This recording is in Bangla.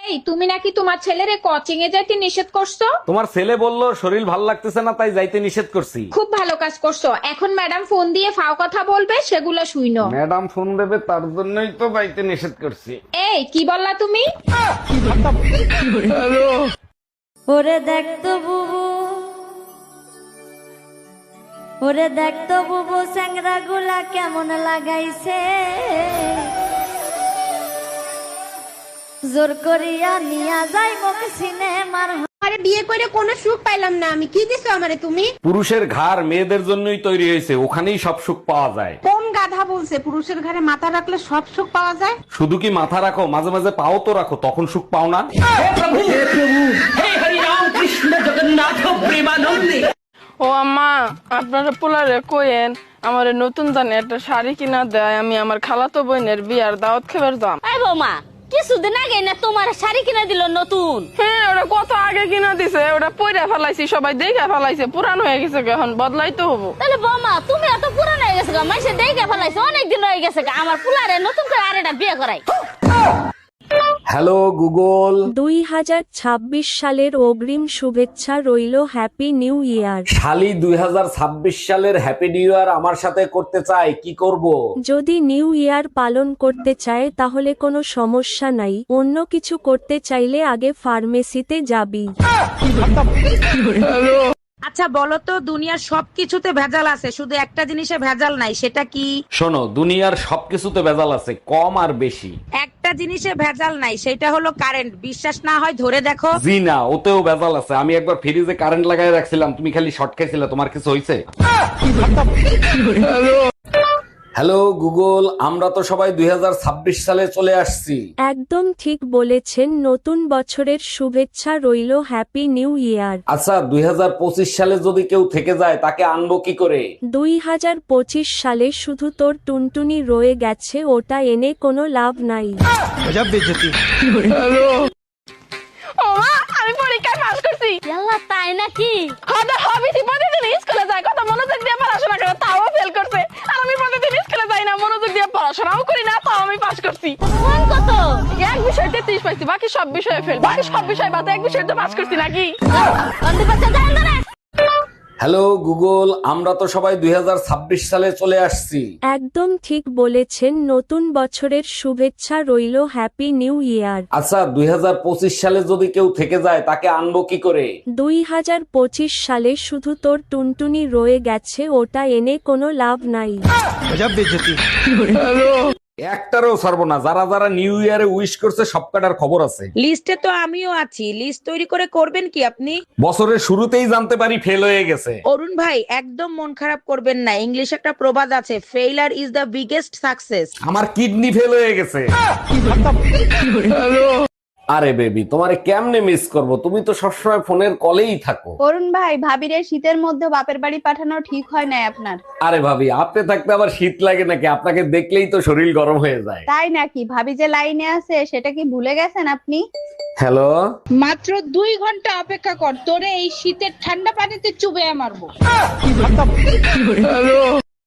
এই তুমি নাকি তোমার ছেলেরে কোচিং এ যাইতে নিষেধ করছো? তোমার ছেলে বললো শরীর ভালো লাগতেছে না, তাই যাইতে নিষেধ করছি। খুব ভালো কাজ করছো। এখন ম্যাডাম ফোন দিয়ে ফাও কথা বলবে, সেগুলো শুইনো। ম্যাডাম ফোন দেবে, তার জন্যই তো যাইতে নিষেধ করছি। এই কি বললা তুমি? ওরে দেখতো বুবু, ওরে দেখতো বুবু, স্যাংরা গুলা কেমন লাগাইছে, জোর করিয়া নিয়া যাই মুখ সিনেমার। আরে বিয়ে করে কোনো সুখ পাইলাম না আমি। কি দিছো আমারে তুমি? পুরুষের ঘাড় মেয়েদের জন্যই তৈরি হয়েছে, ওখানেই সব সুখ পাওয়া যায়। কোন গাধা বলছে পুরুষের ঘরে মাথা রাখলে সব সুখ পাওয়া যায়? শুধু কি মাথা রাখো, মাঝে মাঝে পাও তো রাখো, তখন সুখ পাও না? ও আম্মা, আপনারা পোলারে কইেন আমার নতুন দানে একটা শাড়ি কিনা দেয়, আমি আমার খালাতো বোনের বিয়ার দাওয়াত খাবার দাম। এই বৌমা, কিছুদিন আগে না তোমার শাড়ি কিনে দিল নতুন? হ্যাঁ, ওটা কত আগে কিনা দিছে, ওটা পয়রা ফেলাইছি, সবাই দেখে ফেলাইছে, পুরান হয়ে গেছে, এখন বদলাইতে হবো। তাহলে বৌমা তুমি এত পুরান হয়ে গেছে, মাসে দেখে ফেলাইছে, অনেকদিন হয়ে গেছে, আমার পোলারে নতুন করে আরেকটা বিয়ে করাই। Hello Google. 2026 সালের অগ্রিম শুভেচ্ছা রইল, হ্যাপি নিউ ইয়ার। শালি 2026 সালের হ্যাপি নিউ ইয়ার আমার সাথে করতে চাই, কি করব? যদি নিউ ইয়ার পালন করতে চায় তাহলে কোনো সমস্যা নাই, অন্য কিছু করতে চাইলে আগে ফার্মেসিতে যাবি। আচ্ছা বলো তো, দুনিয়ার সবকিছুতে ভেজাল আছে, শুধু একটা জিনিসে ভেজাল নাই, সেটা কি? শোনো, দুনিয়ার সবকিছুতে ভেজাল আছে, কম আর বেশি। একটা জিনিসে ভেজাল নাই, সেটা হলো কারেন্ট। বিশ্বাস না হয় ধরে দেখো। জি না, ওতেও ভেজাল আছে। আমি একবার ফ্রিজে কারেন্ট লাগাই রাখছিলাম, তুমি খালি শর্ট খাইছিলে, তোমার কিছু হয়েছে? হ্যালো গুগল, আমরা তো সবাই 2026 সালে চলে আসছি। একদম ঠিক বলেছেন, নতুন বছরের শুভেচ্ছা রইল, হ্যাপি নিউ ইয়ার। আচ্ছা, 2025 সালে যদি কেউ থেকে যায়, তাকে আনবো কি করে? 2025 সালে শুধু তোর টুনটুনি রয়ে গেছে, ওটা এনে কোনো লাভ নাই। ও মা, আমি পরীক্ষায় পাস করছি। আল্লাহ, তাই নাকি? হয়তো হবিছি, প্রতিদিন স্কুলে যায়, কত মনোযোগ দিয়ে পড়াশোনা করে, তাও ফেল করছে। আর আমি প্রতিদিন স্কুলে যাই না, মনোযোগ দিয়ে পড়াশোনাও করি না, তাও আমি পাস করছি। কোন কত? এক বিষয়ে 33 পাইছি, বাকি সব বিষয়ে ফেল। বাকি সব বিষয় বাদে এক বিষয়ে তো পাস করছি নাকি? হ্যালো গুগল, আমরা তো সবাই 2026 সালে চলে আসছি। একদম ঠিক বলেছেন, নতুন বছরের শুভেচ্ছা রইল, হ্যাপি নিউ ইয়ার। আচ্ছা, 2025 সালে যদি কেউ থেকে যায়, তাকে আনবো কি করে? 2025 সালে শুধু তোর টুনটুনি রয়ে গেছে, ওটা এনে কোনো লাভ নাই। একটারও ছাড়বো না। যারা যারা নিউ ইয়ারে উইশ করছে, সব কাটার খবর আছে। লিস্টে তো আমিও আছি। লিস্ট তৈরি করে করবেন কি আপনি? বছরের শুরুতেই জানতে পারি ফেল হয়ে গেছে। অরুণ ভাই, একদম মন খারাপ করবেন না। ইংলিশ একটা প্রবাদ আছে, failure is the biggest success. আমার কিডনি ফেল হয়ে গেছে। আরে বেবি, তোমারে কেমনে মিস করব? তুমি তো সবসময় ফোনের কলেই থাকো। অরুণ ভাই, ভাবিরে শীতের মধ্যে বাপের বাড়ি পাঠানো ঠিক হয় না আপনার। আরে ভাবি, আপনি থাকতে আবার শীত লাগে নাকি? আপনাকে দেখলেই তো শরীর গরম হয়ে যায়। তাই নাকি? ভাবি যে লাইনে আছে সেটা কি ভুলে গেছেন আপনি? হ্যালো, মাত্র 2 ঘন্টা অপেক্ষা কর, তোরে এই শীতের ঠান্ডা পানিতে চুবে মারবো।